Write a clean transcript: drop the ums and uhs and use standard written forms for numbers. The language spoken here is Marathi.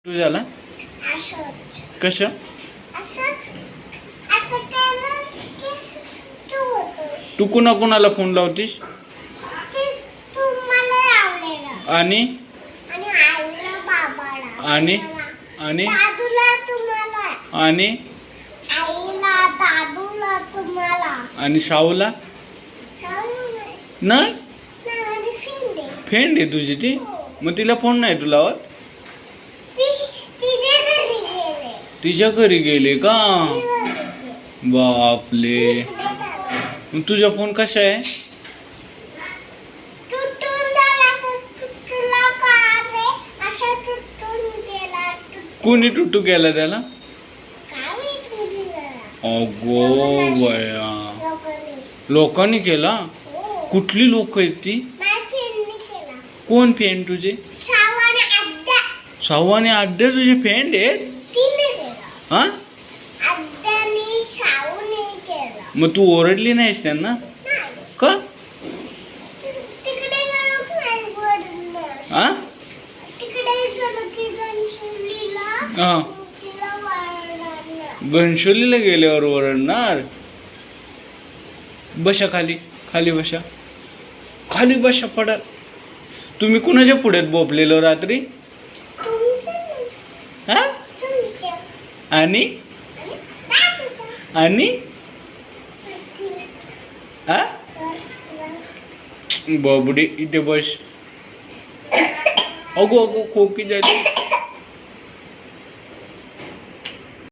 तू झाला कशा तू कुणाला फोन लावतीस आणि आणि आणि आणि आणि शाहूला नाही फ्रेंड आहे तुझी ती मग तिला फोन नाही तू लावत तिच्या घरी गेले का बापले मग तुझा फोन कसा आहे कोणी तुटू गेला त्याला अगो बया लोकांनी केला कुठली लोक आहेत ती कोण फ्रेंड तुझे शाहू आणि आद्या तुझे फ्रेंड आहेत हा मग तू ओरडली नाहीस त्यांना का हा घनशोलीला गेल्यावर ओरडणार बशा खाली खाली बशा खाली बशा पडा तुम्ही कुणाच्या पुढ्यात बोपलेलो रात्री हा आणि आणि हा बाबडी इथे बस अगो अगो खोकी झाली